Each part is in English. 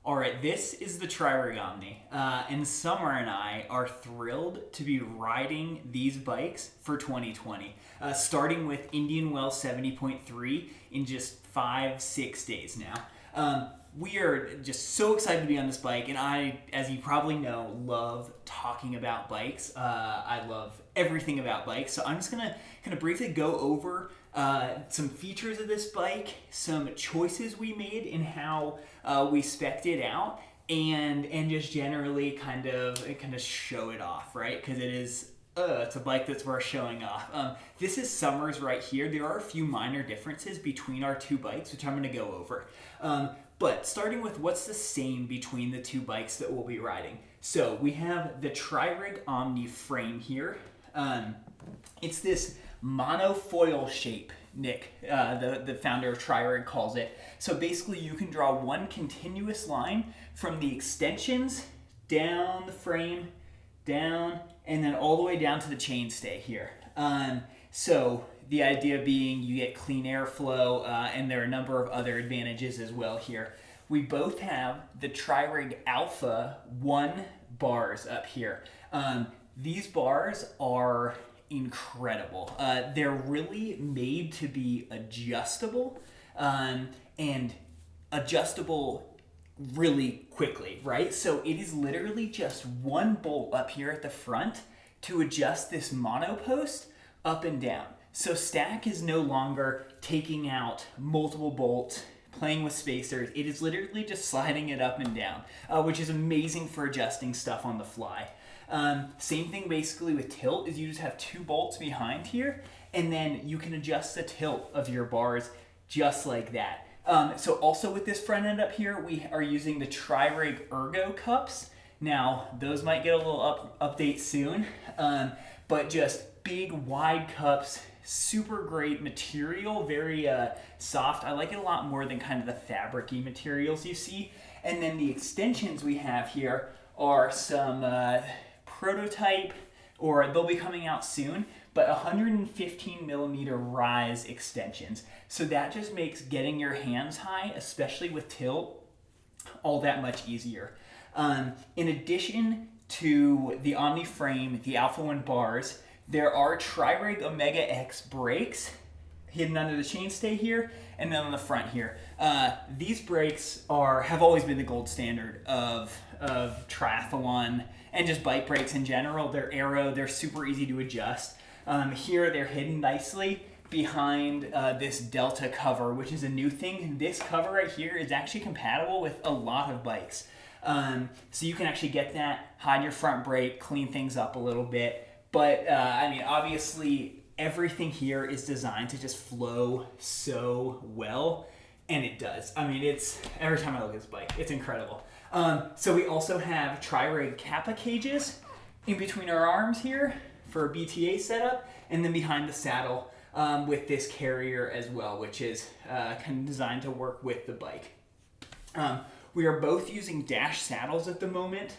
All right, this is the TriRig Omni, and Summer and I are thrilled to be riding these bikes for 2020, starting with Indian Wells 70.3 in just 5-6 days now. We are just so excited to be on this bike, and I, as you probably know, love talking about bikes. I love everything about bikes, so I'm just gonna kind of briefly go over some features of this bike, some choices we made in how we spec'd it out, and just generally kind of show it off, right? Because it's a bike that's worth showing off. This is Summer's right here. There are a few minor differences between our two bikes, which I'm going to go over. But starting with what's the same between the two bikes that we'll be riding. So we have the TriRig Omni frame here. It's this monofoil shape, Nick, the founder of TriRig, calls it. So basically you can draw one continuous line from the extensions down the frame, down, and then all the way down to the chainstay here. So the idea being you get clean airflow, and there are a number of other advantages as well here. We both have the TriRig Alpha 1 bars up here. These bars are incredible. They're really made to be adjustable, and adjustable really quickly, right? So it is literally just one bolt up here at the front to adjust this mono post up and down. So stack is no longer taking out multiple bolts, playing with spacers. It is literally just sliding it up and down, which is amazing for adjusting stuff on the fly. Same thing basically with tilt, is you just have two bolts behind here, and then you can adjust the tilt of your bars just like that. So also with this front end up here, we are using the TriRig Ergo cups. Now, those might get a little update soon, but just big, wide cups, super great material, very soft. I like it a lot more than kind of the fabric-y materials you see. And then the extensions we have here are some prototype, or they'll be coming out soon, but 115 millimeter rise extensions. So that just makes getting your hands high, especially with tilt, all that much easier. In addition to the Omni frame, the Alpha 1 bars, there are TriRig Omega X brakes hidden under the chainstay here, and then on the front here. These brakes have always been the gold standard of triathlon and just bike brakes in general. They're aero, they're super easy to adjust. Here they're hidden nicely behind this Delta cover, which is a new thing. This cover right here is actually compatible with a lot of bikes. So you can actually get that, hide your front brake, clean things up a little bit. But I mean, obviously everything here is designed to just flow so well, and it does. I mean, every time I look at this bike, it's incredible. So we also have TriRig Kappa cages in between our arms here for a BTA setup, and then behind the saddle with this carrier as well, which is kind of designed to work with the bike. We are both using dash saddles at the moment.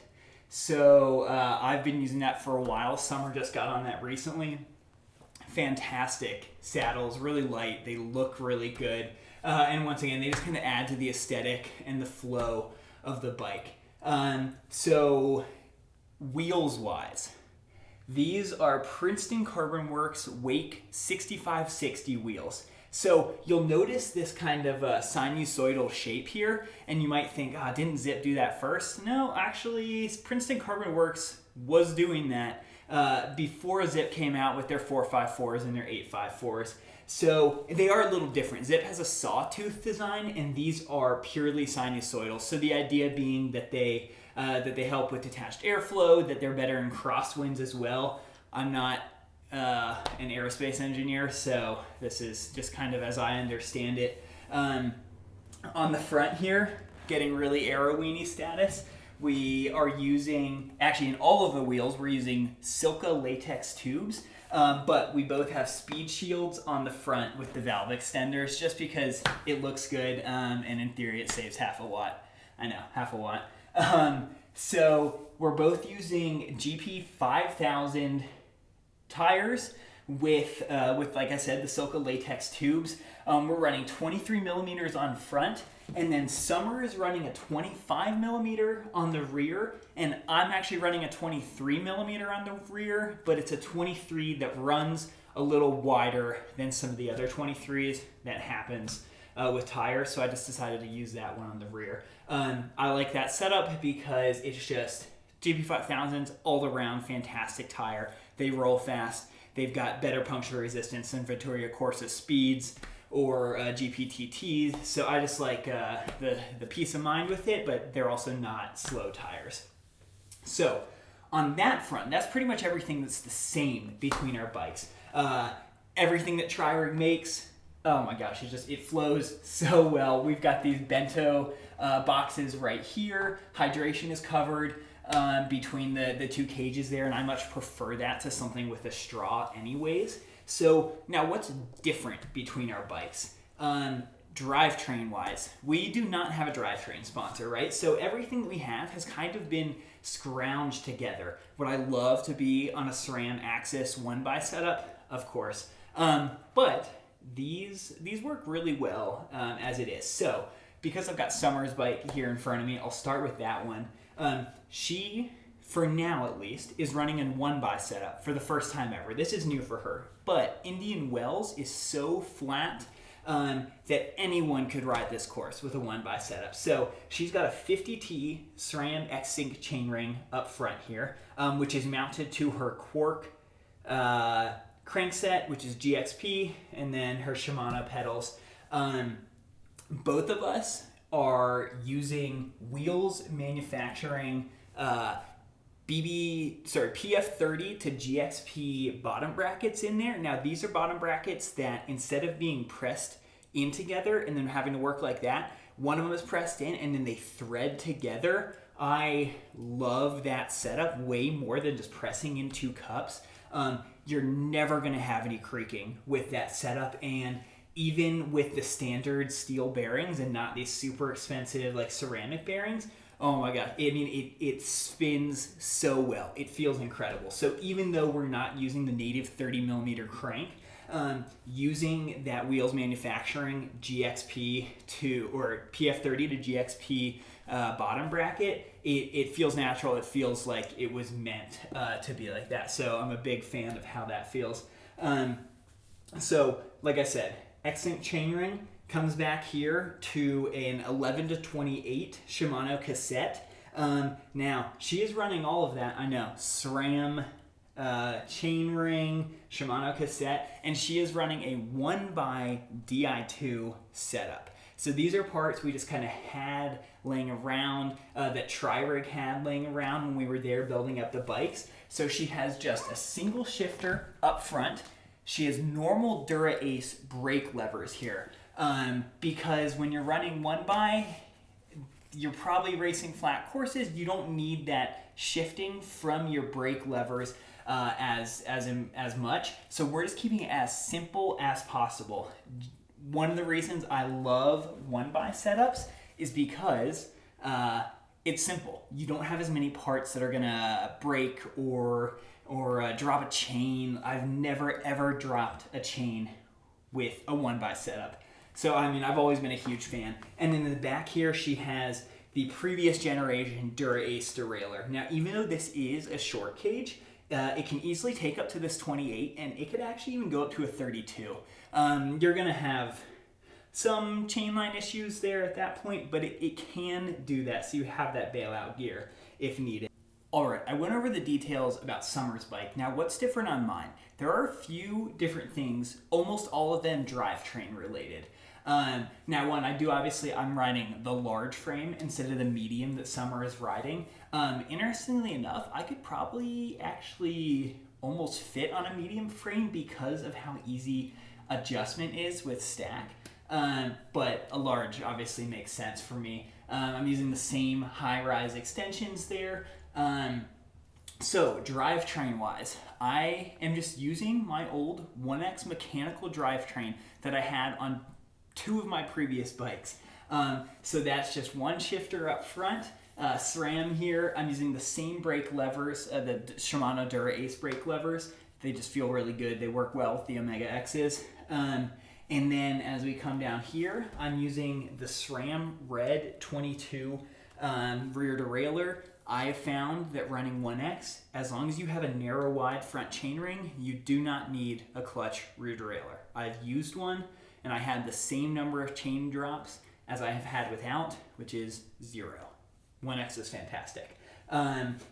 So I've been using that for a while. Summer just got on that recently. Fantastic saddles, really light. They look really good. And once again, they just kind of add to the aesthetic and the flow of the bike. So wheels-wise, these are Princeton Carbonworks Wake 6560 wheels. So you'll notice this kind of sinusoidal shape here, and you might think, didn't Zip do that first? No, actually, Princeton Carbonworks was doing that before Zip came out with their 454s and their 854s. So they are a little different. Zip has a sawtooth design, and these are purely sinusoidal. So the idea being that they help with detached airflow, that they're better in crosswinds as well. I'm not an aerospace engineer, so this is just kind of as I understand it. On the front here, getting really aero-weenie status, we are using, actually in all of the wheels, we're using Silka latex tubes, but we both have speed shields on the front with the valve extenders, just because it looks good, and in theory it saves half a watt. I know, half a watt. So we're both using GP 5000 tires with like I said, the Silka latex tubes. We're running 23 millimeters on front, and then Summer is running a 25 millimeter on the rear, and I'm actually running a 23 millimeter on the rear, but it's a 23 that runs a little wider than some of the other 23s. That happens with tires, so I just decided to use that one on the rear. I like that setup because it's just GP5000s all around fantastic tire. They roll fast. They've got better puncture resistance than Vittoria Corsa Speeds or GPTTs. So I just like the peace of mind with it, but they're also not slow tires. So on that front, that's pretty much everything that's the same between our bikes. Everything that TriRig makes, oh my gosh, it flows so well. We've got these bento boxes right here. Hydration is covered between the two cages there, and I much prefer that to something with a straw anyways. So now what's different between our bikes? Drivetrain wise, we do not have a drivetrain sponsor, right? So everything that we have has kind of been scrounged together. Would I love to be on a SRAM Axis 1x setup? Of course. But these work really well as it is. So because I've got Summer's bike here in front of me, I'll start with that one. She, for now at least, is running in 1x setup for the first time ever. This is new for her. But Indian Wells is so flat that anyone could ride this course with a 1x setup. So she's got a 50T SRAM X-Sync chainring up front here, which is mounted to her Quark crankset, which is GXP, and then her Shimano pedals. Both of us are using Wheels Manufacturing PF30 to GXP bottom brackets in there. Now these are bottom brackets that instead of being pressed in together and then having to work like that, one of them is pressed in and then they thread together. I love that setup way more than just pressing in two cups. You're never going to have any creaking with that setup, and even with the standard steel bearings and not these super expensive like ceramic bearings, oh my god, I mean it spins so well. It feels incredible. So even though we're not using the native 30 millimeter crank, using that Wheels Manufacturing GXP or PF30 to GXP bottom bracket, it feels natural. It feels like it was meant to be like that. So I'm a big fan of how that feels. So like I said, X-Sync chainring comes back here to an 11 to 28 Shimano Cassette. Now she is running all of that. I know, SRAM chainring, Shimano Cassette, and she is running a 1x Di2 setup. So these are parts we just kind of had laying around, that TriRig had laying around when we were there building up the bikes. So she has just a single shifter up front. She has normal Dura Ace brake levers here, because when you're running 1x, you're probably racing flat courses. You don't need that shifting from your brake levers as much. So we're just keeping it as simple as possible. One of the reasons I love 1x setups is because it's simple. You don't have as many parts that are gonna break or drop a chain. I've never ever dropped a chain with a 1x setup. So I mean, I've always been a huge fan. And in the back here, she has the previous generation Dura Ace derailleur. Now, even though this is a short cage, it can easily take up to this 28, and it could actually even go up to a 32. You're gonna have some chainline issues there at that point, but it can do that, so you have that bailout gear if needed. All right, I went over the details about Summer's bike. Now, what's different on mine? There are a few different things, almost all of them drivetrain related. Now, one, I'm riding the large frame instead of the medium that Summer is riding. Interestingly enough, I could probably actually almost fit on a medium frame because of how easy adjustment is with stack. But a large obviously makes sense for me. I'm using the same high-rise extensions there. So drivetrain wise, I am just using my old 1X mechanical drivetrain that I had on two of my previous bikes. So that's just one shifter up front, SRAM here. I'm using the same brake levers, the Shimano Dura Ace brake levers They just feel really good. They work well with the Omega X's. And then as we come down here, I'm using the SRAM Red 22 rear derailleur. I have found that running 1X, as long as you have a narrow wide front chainring, you do not need a clutch rear derailleur. I've used one and I had the same number of chain drops as I have had without, which is 0. 1X is fantastic.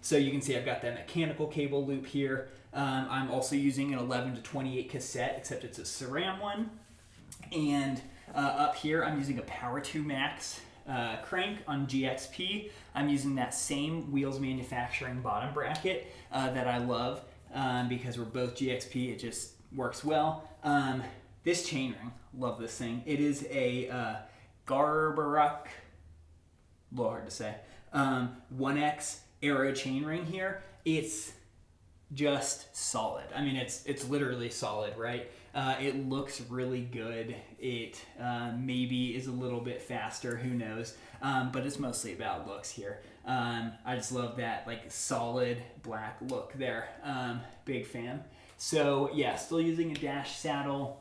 So you can see I've got that mechanical cable loop here. I'm also using an 11 to 28 cassette, except it's a SRAM one. And up here I'm using a Power 2 Max crank on GXP. I'm using that same Wheels Manufacturing bottom bracket that I love because we're both GXP. It just works well. This chainring, love this thing. It is a Garbaruk, a little hard to say, 1X Aero chainring here. It's just solid. I mean, it's literally solid, right? It looks really good. It maybe is a little bit faster, who knows? But it's mostly about looks here. I just love that like solid black look there. Big fan. So yeah, still using a dash saddle.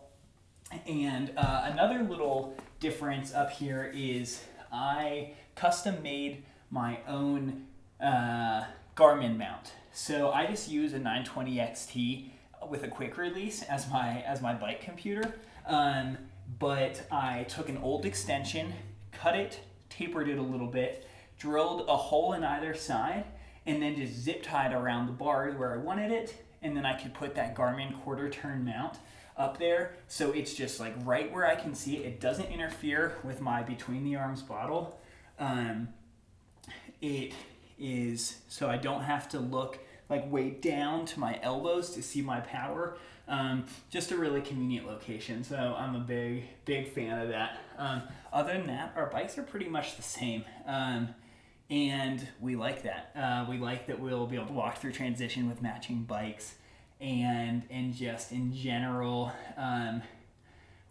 And another little difference up here is I custom made my own Garmin Mount. So I just use a 920 XT with a quick release as my bike computer. But I took an old extension, cut it, tapered it a little bit, drilled a hole in either side, and then just zip tied around the bar where I wanted it. And then I could put that Garmin quarter turn mount up there. So it's just like right where I can see it. It doesn't interfere with my between the arms bottle. It is, so I don't have to look like way down to my elbows to see my power. Just a really convenient location. So I'm a big fan of that. Other than that, our bikes are pretty much the same. And we like that. We like that we'll be able to walk through transition with matching bikes. And just in general,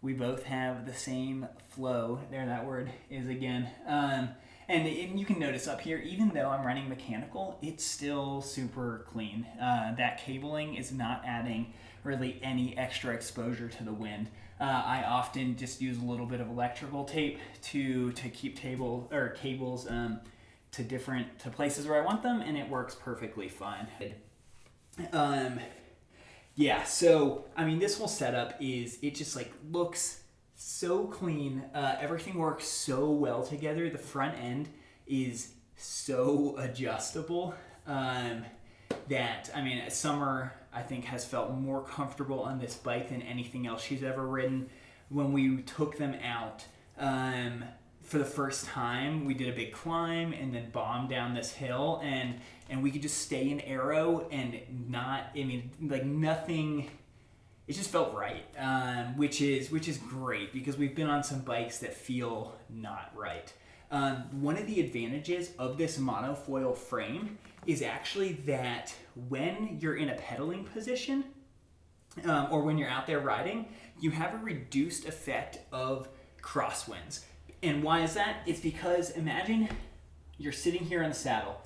we both have the same flow. There, that word is again. And you can notice up here, even though I'm running mechanical, it's still super clean. That cabling is not adding really any extra exposure to the wind. I often just use a little bit of electrical tape to keep cables to places where I want them, and it works perfectly fine. Yeah, so I mean, this whole setup it just like looks so clean. Everything works so well together. The front end is so adjustable that, I mean, Summer, I think, has felt more comfortable on this bike than anything else she's ever ridden. When we took them out for the first time, we did a big climb and then bombed down this hill, and we could just stay in aero and not, I mean, like nothing. It just felt right, which is great because we've been on some bikes that feel not right. One of the advantages of this monofoil frame is actually that when you're in a pedaling position or when you're out there riding, you have a reduced effect of crosswinds. And why is that? It's because imagine you're sitting here in the saddle.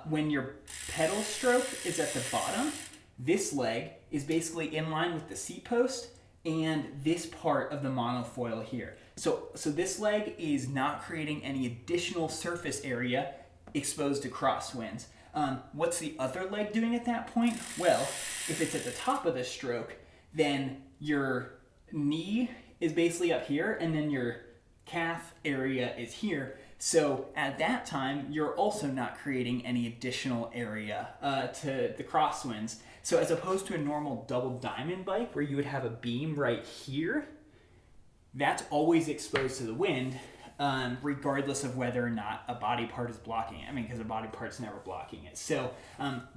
When your pedal stroke is at the bottom, this leg is basically in line with the seat post and this part of the monofoil here. So this leg is not creating any additional surface area exposed to crosswinds. What's the other leg doing at that point? Well, if it's at the top of the stroke, then your knee is basically up here and then your calf area is here. So at that time, you're also not creating any additional area to the crosswinds. So as opposed to a normal double diamond bike where you would have a beam right here, that's always exposed to the wind, regardless of whether or not a body part is blocking it. I mean, because a body part's never blocking it. So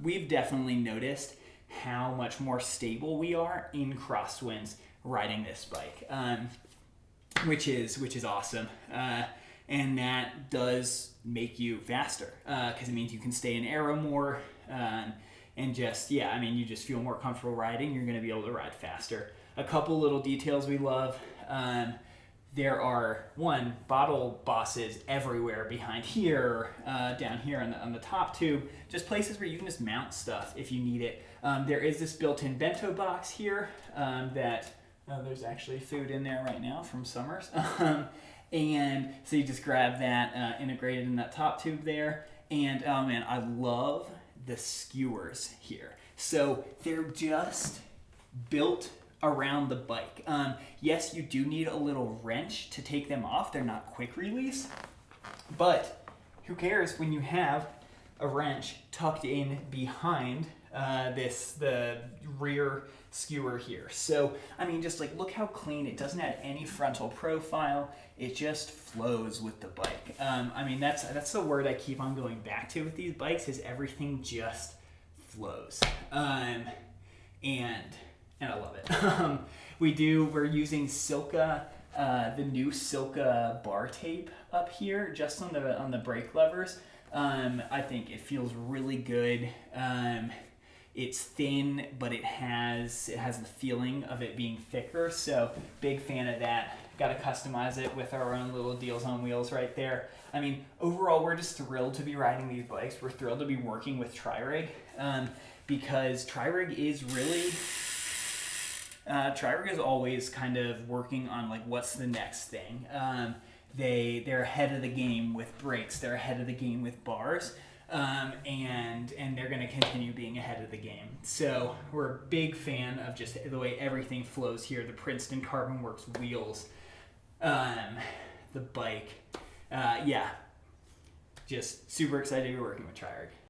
we've definitely noticed how much more stable we are in crosswinds riding this bike, which is awesome. And that does make you faster because it means you can stay in aero more and just, yeah, I mean, you just feel more comfortable riding. You're going to be able to ride faster. A couple little details we love. there are bottle bosses everywhere behind here, down here on the top tube, just places where you can just mount stuff if you need it. There is this built-in bento box here that there's actually food in there right now from Summers. And so you just grab that integrated in that top tube there. And oh man, I love the skewers here. So they're just built around the bike. Yes, you do need a little wrench to take them off. They're not quick release, but who cares when you have a wrench tucked in behind the rear skewer here. So, I mean, just like look how clean. It doesn't have any frontal profile. It just flows with the bike. I mean, that's the word I keep on going back to with these bikes is everything just flows. And I love it. We're using Silka, the new Silka bar tape up here, just on the brake levers. I think it feels really good. It's thin, but it has the feeling of it being thicker. So big fan of that. Got to customize it with our own little deals on wheels right there. I mean, overall, we're just thrilled to be riding these bikes. We're thrilled to be working with TriRig because TriRig is really. TriRig is always kind of working on like what's the next thing. They're ahead of the game with brakes. They're ahead of the game with bars, and they're going to continue being ahead of the game. So we're a big fan of just the way everything flows here. The Princeton Carbonworks wheels, the bike, just super excited to be working with TriRig.